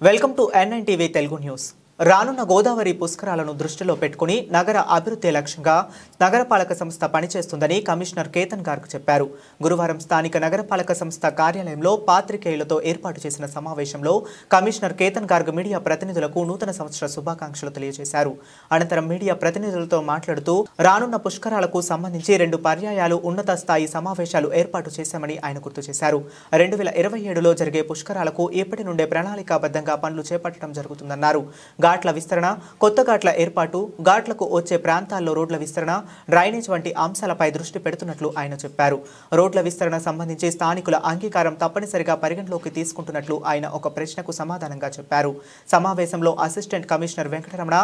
Welcome to NNTV Telugu news. రానున్న గోదావరి పుష్కరాలను దృష్టిలో పెట్టుకుని నగర అభివృద్ధి లక్ష్యంగా నగరపాలక సంస్థ పనిచేస్తుందని కమిషనర్ కేతన్ గార్గ్ చెప్పారు. గురువారం స్థానిక నగరపాలక సంస్థ కార్యాలయంలో పాత్రికేయులతో ఏర్పాటు చేసిన సమావేశంలో కమిషనర్ కేతన్ గార్గ్ మీడియా ప్రతినిధులకు నూతన సంవత్సర శుభాకాంక్షలు తెలియజేశారు. అనంతరం మీడియా ప్రతినిధులతో మాట్లాడుతూ రానున్న పుష్కరాలకు సంబంధించి 2 పర్యాయాలు ఉన్నత స్థాయి సమావేశాలు ఏర్పాటు చేశామని ఆయన గుర్తు చేశారు. 2027లో జరిగే పుష్కరాలకు ఇప్పటి నుండే ప్రణాళికాబద్ధంగా పనులు చేపట్టడం జరుగుతుందన్నారు. ఘాట్ల విస్తరణ, కొత్త ఘాట్ల ఏర్పాటు, ఘాట్లకు వచ్చే ప్రాంతాల్లో రోడ్ల విస్తరణ, డ్రైనేజ్ వంటి అంశాలపై దృష్టి పెడుతున్నట్లు ఆయన చెప్పారు. రోడ్ల విస్తరణ సంబంధించి స్థానికుల అంగీకారం తప్పనిసరిగా పరిగణలోకి తీసుకుంటున్నట్లు ఆయన ఒక ప్రశ్నకు సమాధానంగా చెప్పారు. సమావేశంలో assistant commissioner Venkataramana,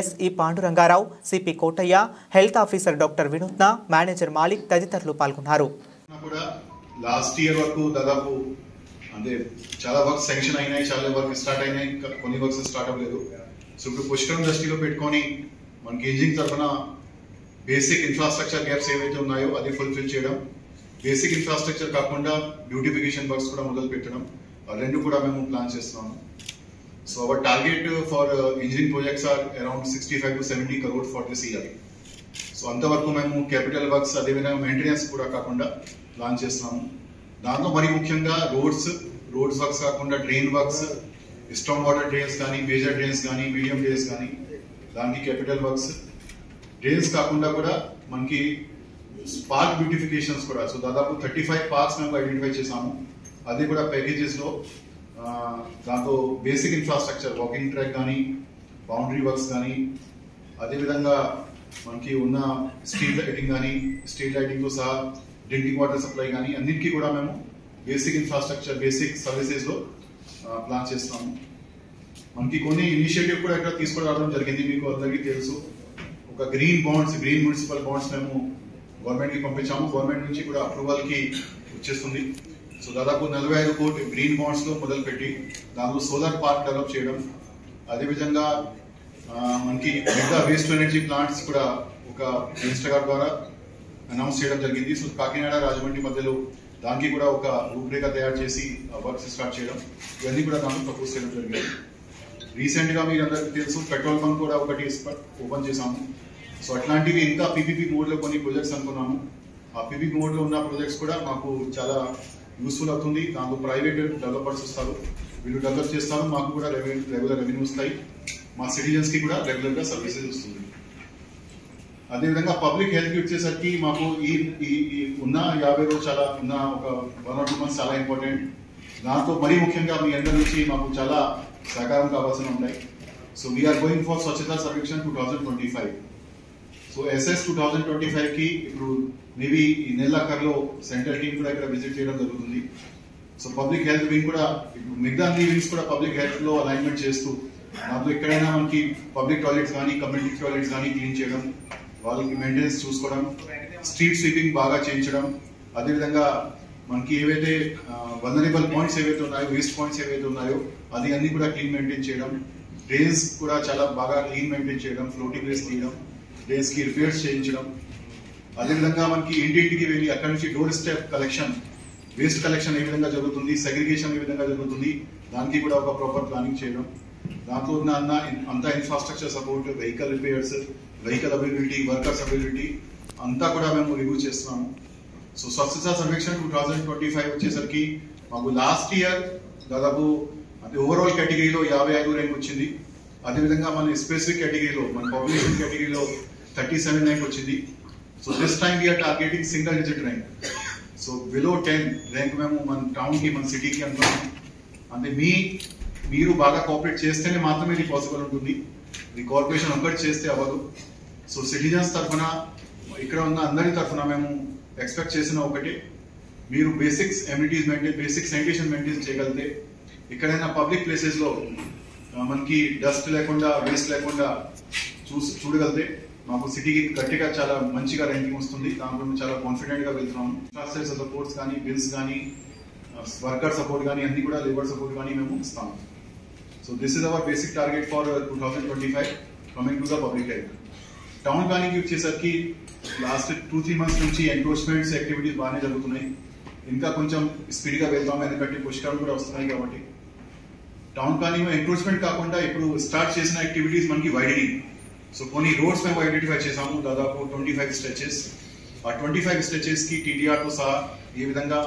SE Pandurangarao, CP Kotaiah, health officer doctor Vinutna, manager Malik తదితరులు పాల్గొన్నారు. అంటే చాలా వర్క్స్ శాంక్షన్ అయినాయి, చాలా వర్క్ స్టార్ట్ అయినాయి, కొన్ని వర్క్స్ స్టార్ట్ అవ్వలేదు. సో ఇప్పుడు పుష్కరం దృష్టిలో పెట్టుకొని మనకి ఇంజిన్ తరఫున బేసిక్ ఇన్ఫ్రాస్ట్రక్చర్ గ్యాప్స్ ఏవైతే ఉన్నాయో అది ఫుల్ఫిల్ చేయడం, బేసిక్ ఇన్ఫ్రాస్ట్రక్చర్ కాకుండా బ్యూటిఫికేషన్ వర్క్స్ కూడా మొదలు పెట్టడం, రెండు కూడా మేము ప్లాన్ చేస్తున్నాము. So our target for engineering projects are around 65 to 70 crore for this year. So అంతవరకు మేము క్యాపిటల్ వర్క్స్ అదేవిధంగా మెయింటెనెన్స్ కూడా కాకుండా ప్లాన్ చేస్తున్నాము. దాంతో మరి ముఖ్యంగా రోడ్స్ వర్క్స్ కాకుండా drain works, Storm water drains కానీ, మేజర్ డ్రైన్స్ కానీ, మీడియం డ్రైన్స్ కానీ, దానికి క్యాపిటల్ వర్క్స్. డ్రైన్స్ కాకుండా కూడా మనకి పార్క్ బ్యూటిఫికేషన్స్ కూడా, సో దాదాపు 35 పార్క్స్ మేము ఐడెంటిఫై చేసాము. అది కూడా ప్యాకేజెస్ లో. దాంతో బేసిక్ ఇన్ఫ్రాస్ట్రక్చర్, వాకింగ్ ట్రాక్ కానీ, బౌండరీ వర్క్స్ కానీ, అదేవిధంగా మనకి ఉన్న స్ట్రీట్ లైటింగ్ కానీ, స్ట్రీట్ లైటింగ్ తో సహా డ్రింకింగ్ వాటర్ సప్లై కానీ అన్నిటికీ కూడా మేము బేసిక్ ఇన్ఫ్రాస్ట్రక్చర్, బేసిక్ సర్వీసెస్ లో ప్లాన్ చేస్తాము. మనకి కొన్ని ఇనిషియేటివ్ కూడా ఇక్కడ తీసుకురావడం జరిగింది. మీకు అందరికీ తెలుసు, ఒక గ్రీన్ మున్సిపల్ బాండ్స్ మేము గవర్నమెంట్ కి పంపించాము. గవర్నమెంట్ నుంచి కూడా అప్రూవల్ కి వచ్చేస్తుంది. సో దాదాపు 45 కోట్ల గ్రీన్ బాండ్స్ లో మొదలుపెట్టి దానిలో సోలార్ పార్క్ డెవలప్ చేయడం, అదేవిధంగా మనకి పెద్ద వేస్ట్ ఎనర్జీ ప్లాంట్స్ కూడా ఒక మినిస్టర్ ద్వారా అనౌన్స్ చేయడం జరిగింది. సో కాకినాడ రాజమండ్రి మధ్యలో దానికి కూడా ఒక రూపురేఖ తయారు చేసి వర్క్స్ స్టార్ట్ చేయడం, ఇవన్నీ కూడా దాంట్లో ప్రపోజ్ చేయడం జరిగింది. రీసెంట్ గా మీరు అందరికీ తెలుసు, పెట్రోల్ బంక్ కూడా ఒకటి ఓపెన్ చేశాము. సో అట్లాంటివి ఇంకా PPP మోడ్ లో కొన్ని ప్రాజెక్ట్స్ అనుకున్నాము. ఆ PPP మోడ్ లో ఉన్న ప్రాజెక్ట్స్ కూడా మాకు చాలా యూస్ఫుల్ అవుతుంది. దాంట్లో ప్రైవేట్ డెవలపర్స్ వస్తారు, వీళ్ళు డెవలప్ చేస్తారు, మాకు కూడా రెగ్యులర్ రెవెన్యూ వస్తాయి, మా సిటిజన్స్ కి కూడా రెగ్యులర్ గా సర్వీసెస్ వస్తుంది. అదేవిధంగా పబ్లిక్ హెల్త్ కి వచ్చేసరికి మాకు ఈ ఉన్న 50 రోజులు చాలా ఉన్న ఒక 1 or 2 months చాలా ఇంపార్టెంట్. దాంతో మరీ ముఖ్యంగా మీ అందరి నుంచి మాకు చాలా సహకారం కావాల్సి ఉంటాయి. So we're going for Swachhata Survekshan 2025. So SS 2025 కి ఇప్పుడు మేబీ ఈ నెలాఖరులో సెంట్రల్ టీమ్ కూడా ఇక్కడ విజిట్ చేయడం జరుగుతుంది. సో పబ్లిక్ హెల్త్ వింగ్ కూడా మిగతా అన్ని వింగ్స్ కూడా పబ్లిక్ హెల్త్ లో అలైన్మెంట్ చేస్తూ దాంట్లో ఎక్కడైనా మనకి పబ్లిక్ టాయిలెట్స్ కానీ, కమ్యూనిటీ టాయిలెట్స్ కానీ క్లీన్ చేయడం, వాళ్ళకి మెయింటెనెన్స్ చూసుకోవడం, స్ట్రీట్ స్వీపింగ్ బాగా చేయించడం, అదేవిధంగా మనకి ఏవైతే వల్నరబుల్ పాయింట్స్ ఏవైతే ఉన్నాయో, వేస్ట్ పాయింట్స్ ఏవైతే ఉన్నాయో అది అన్ని కూడా క్లీన్ మెయింటైన్ చేయడం, డ్రైన్స్ కూడా చాలా బాగా క్లీన్ మెయింటైన్ చేయడం, ఫ్లోటింగ్ డ్రైన్స్ తీయడం, డ్రైన్స్ కి రిపేర్స్ చేయించడం, అదేవిధంగా మనకి ఇంటింటికి వెళ్ళి అక్కడి నుంచి door step collection, waste collection ఏ విధంగా జరుగుతుంది, సెగ్రిగేషన్ ఏ విధంగా జరుగుతుంది, దానికి కూడా ఒక ప్రాపర్ ప్లానింగ్ చేయడం. దాంతో ఉన్న అంతా infrastructure support, vehicle repairs, vehicle availability, workers availability అంతా కూడా మేము రివ్యూ చేస్తున్నాము. సో స్వచ్ఛతా సర్వేక్షణ 2025 వచ్చేసరికి మాకు లాస్ట్ ఇయర్ దాదాపు అంటే ఓవరాల్ కేటగిరీలో 55 ర్యాంక్ వచ్చింది. అదేవిధంగా మన స్పెసిఫిక్ కేటగిరీలో, మన పాపులేషన్ కేటగిరీలో 37 ర్యాంక్ వచ్చింది. So this time we're targeting single digit rank. So below 10 rank మేము మన టౌన్ కి, మన సిటీకి అనుకున్నాము. అంటే మీరు బాగా కోఆపరేట్ చేస్తేనే మాత్రమే ఇది పాసిబుల్ ఉంటుంది. ఇది కార్పొరేషన్ ఒక్కటి చేస్తే అవ్వదు. సో సిటిజన్స్ తరఫున, ఇక్కడ ఉన్న అందరి తరఫున మేము ఎక్స్పెక్ట్ చేసిన ఒకటి, మీరు basics amenities maintain, basic sanitation maintain చేయగలిగితే, ఎక్కడైనా పబ్లిక్ ప్లేసెస్ లో మనకి డస్ట్ లేకుండా, వేస్ట్ లేకుండా చూడగలిగితే మాకు సిటీకి గట్టిగా చాలా మంచిగా ర్యాంకింగ్ వస్తుంది. దాంట్లో మేము చాలా కాన్ఫిడెంట్ గా వెళ్తున్నాము. ఇన్ఫ్రాస్ట్రక్చర్ సపోర్ట్స్ కానీ, బిల్స్ కానీ, వర్కర్ సపోర్ట్ కానీ, అన్ని కూడా లేబర్ సపోర్ట్ కానీ మేము ఇస్తాము. So this is our basic target for 2025 coming to the public health. Town planning వచ్చేసరికి లాస్ట్ 2-3 months నుంచి ఎన్క్రోచ్మెంట్స్ యాక్టివిటీస్ బాగానే జరుగుతున్నాయి. ఇంకా కొంచెం స్పీడ్ గా వెళ్తాం, ఎందుకంటే పుష్కరాలు కూడా వస్తున్నాయి కాబట్టి. టౌన్ ప్లానింగ్ ఎంక్రోచ్మెంట్ కాకుండా ఇప్పుడు స్టార్ట్ చేసిన యాక్టివిటీస్ మనకి వైడనింగ్. సో కొన్ని రోడ్స్ మేము ఐడెంటిఫై చేసాము, దాదాపు 25 స్ట్రెచెస్. ఆ 25 స్ట్రెచెస్ కి టీడీఆర్తో సహా ఏ విధంగా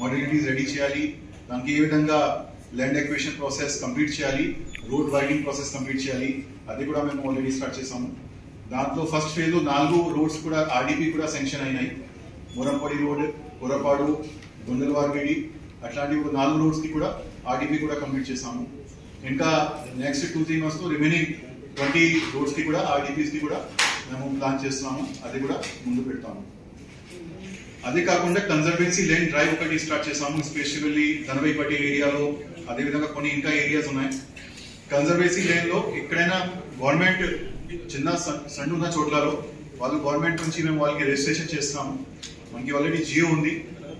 మాడ్యులిటీస్ రెడీ చేయాలి, దానికి ఏ విధంగా ల్యాండ్ ఎక్వేషన్ ప్రాసెస్ కంప్లీట్ చేయాలి, రోడ్ వైడింగ్ ప్రాసెస్ కంప్లీట్ చేయాలి, అది కూడా మేము ఆల్రెడీ స్టార్ట్ చేసాము. దాంట్లో ఫస్ట్ ఫేజ్ లో 4 రోడ్స్ కూడా ఆర్డీపీ కూడా శాంక్షన్ అయినాయి. మురంపొడి రోడ్, కొరపాడు, గుండెలవారిగడి, అట్లాంటి 4 రోడ్స్ కి కూడా ఆర్డీపీ కూడా కంప్లీట్ చేసాము. ఇంకా నెక్స్ట్ 2-3 months లో రిమైనింగ్ 20 రోడ్స్ కి కూడా ఆర్డీపీస్ కి కూడా మేము ప్లాన్ చేస్తున్నాము, అది కూడా ముందు పెడతాము. అదే కాకుండా కన్జర్వెన్సీ లేన్ డ్రైవ్ ఒకటి స్టార్ట్ చేసాము, ఎస్పెషల్లీ ధనవైపట్టి ఏరియాలో, అదేవిధంగా కొన్ని ఇంకా ఏరియాస్ ఉన్నాయి. కన్జర్వేన్సీ లేన్ లో ఎక్కడైనా గవర్నమెంట్ చిన్న సండు ఉన్న చోట్లలో వాళ్ళు గవర్నమెంట్ నుంచి మేము వాళ్ళకి రిజిస్ట్రేషన్ చేస్తున్నాము. మనకి ఆల్రెడీ జియో ఉంది,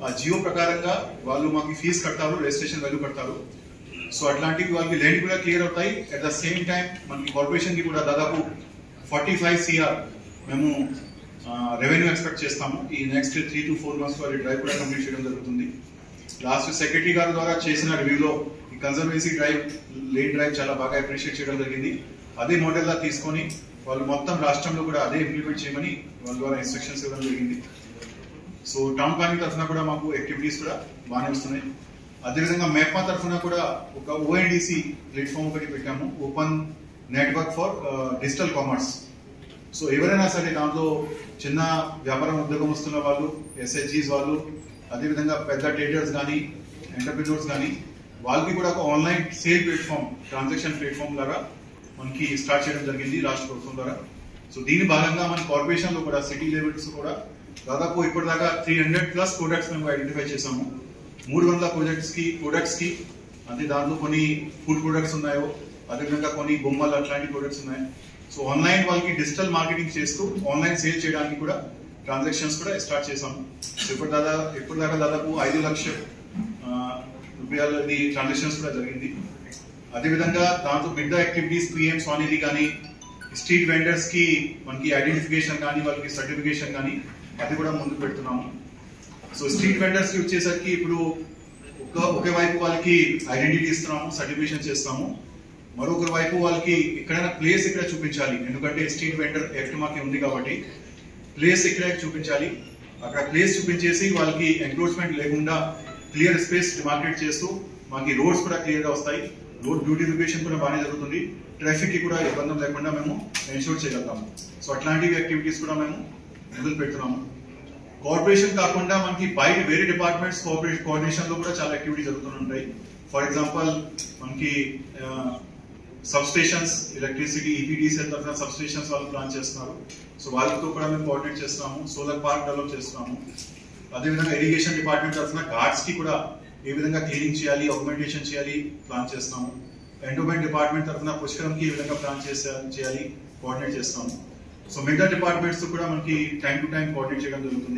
ఆ జియో ప్రకారంగా వాళ్ళు మాకు ఫీజు కడతారు, రిజిస్ట్రేషన్ వాల్యూ కడతారు. సో అట్లాంటివి వాళ్ళకి ల్యాండ్ కూడా క్లియర్ అవుతాయి. అట్ ద సేమ్ టైం మనకి కార్పొరేషన్ కి కూడా దాదాపు 45 CR మేము రెవెన్యూ ఎక్స్పెక్ట్ చేస్తాము. ఈ నెక్స్ట్ 3 to 4 months లో డ్రైవ్ కూడా కంప్లీట్ చేయడం జరుగుతుంది. లాస్ట్ సెక్రటరీ గారి ద్వారా చేసిన రివ్యూలో ఈ కన్జర్వేన్సీ లేన్ డ్రైవ్ చాలా బాగా అప్రిషియేట్ చేయడం జరిగింది. అదే మోడల్ లా తీసుకొని వాళ్ళు మొత్తం రాష్ట్రంలో కూడా అదే ఇంప్లిమెంట్ చేయమని వాళ్ళ ద్వారా ఇన్స్ట్రక్షన్స్ ఇవ్వడం జరిగింది. సో టౌన్ ప్లానింగ్ తరఫున కూడా మాకు యాక్టివిటీస్ కూడా బాగానే వస్తున్నాయి. అదేవిధంగా మేపా తరఫున కూడా ఒక ONDC ప్లాట్ఫామ్ ఒకటి పెట్టాము, open network for digital commerce. So ఎవరైనా సరే దాంట్లో చిన్న వ్యాపారం ఉద్యోగం వస్తున్న వాళ్ళు, SHGs వాళ్ళు, అదేవిధంగా పెద్ద ట్రేడర్స్ కానీ ఎంటర్ప్రినర్స్ కానీ వాళ్ళకి కూడా ఒక online sale platform, transaction platform లాగా మనకి స్టార్ట్ చేయడం జరిగింది రాష్ట్ర ప్రభుత్వం ద్వారా. సో దీని భాగంగా మన కార్పొరేషన్ లో కూడా సిటీ లెవెల్స్ కూడా దాదాపు ఇప్పటిదాకా 300+ ప్రొడక్ట్స్ మేము ఐడెంటిఫై చేసాము. 300 ప్రొడక్ట్స్ కి అంటే దాంట్లో కొన్ని ఫుడ్ ప్రొడక్ట్స్ ఉన్నాయో, అదేవిధంగా కొన్ని బొమ్మలు అట్లాంటి ప్రొడక్ట్స్ ఉన్నాయి. సో ఆన్లైన్ వాళ్ళకి డిజిటల్ మార్కెటింగ్ చేస్తూ ఆన్లైన్ సేల్ చేయడానికి కూడా ట్రాన్సాక్షన్స్ కూడా స్టార్ట్ చేసాము. సో ఇప్పటిదాకా దాదాపు 5 లక్షల రూపాయలది ట్రాన్సాక్షన్స్ కూడా జరిగింది. అదేవిధంగా దాంతో మిగతా యాక్టివిటీస్ PM స్వానిధి కానీ, స్ట్రీట్ వెండర్స్ కి మనకి ఐడెంటిఫికేషన్ కానీ, వాళ్ళకి సర్టిఫికేషన్ కానీ అది కూడా ముందుకు పెడుతున్నాము. సో స్ట్రీట్ వెండర్స్ కి వచ్చేసరికి ఇప్పుడు ఒకే వైపు వాళ్ళకి ఐడెంటిటీ ఇస్తున్నాము, సర్టిఫికేషన్ చేస్తాము. మరొక వైపు వాళ్ళకి ఎక్కడైనా ప్లేస్ ఇక్కడ చూపించాలి, ఎందుకంటే స్ట్రీట్ వెండర్ యాక్ట్ మాకి ఉంది కాబట్టి ప్లేస్ ఇక్కడ చూపించాలి. అక్కడ ప్లేస్ చూపించేసి వాళ్ళకి ఎంక్రోచ్మెంట్ లేకుండా క్లియర్ స్పేస్ డిమార్కెట్ చేస్తూ మాకి రోడ్స్ కూడా క్లియర్ గా వస్తాయి. రోడ్ బ్యూటిఫికేషన్ కూడా బాగానే జరుగుతుంది, ట్రాఫిక్ కి కూడా ఇబ్బంది లేకుండా మేము ఎన్షూర్ చేయగలుగుతాము. సో అట్లాంటివి యాక్టివిటీస్ కూడా మేము మొదలు పెడుతున్నాము. కార్పొరేషన్ కాకుండా మనకి బయట వేరే డిపార్ట్మెంట్స్ కోఆర్డినేషన్ లో కూడా చాలా యాక్టివిటీ జరుగుతుంటాయి. ఫర్ ఎగ్జాంపుల్ మనకి సబ్ స్టేషన్స్, ఎలక్ట్రిసిటీ EPDCL తరఫున సబ్ స్టేషన్స్ వాళ్ళు ప్లాన్ చేస్తున్నారు. సో వాళ్ళతో కూడా మేము కోఆర్డినేట్ చేస్తున్నాము. సోలార్ పార్క్ డెవలప్ చేస్తున్నాము. అదేవిధంగా ఇరిగేషన్ డిపార్ట్మెంట్ తరఫున ఘాట్స్ కి కూడా ఏ విధంగా క్లీనింగ్ చేయాలి, ఆగ్మెంటేషన్ చేయాలి ప్లాన్ చేస్తాము. ఎండోమెంట్ డిపార్ట్మెంట్ తరఫున పుష్కరంకి ఏ విధంగా ప్లాన్ చేయాలి కోఆర్డినేట్ చేస్తాము. సో మిగతా డిపార్ట్మెంట్స్ కూడా మనకి టైం టు టైం కోఆర్డినేట్ చేయడం జరుగుతుంది.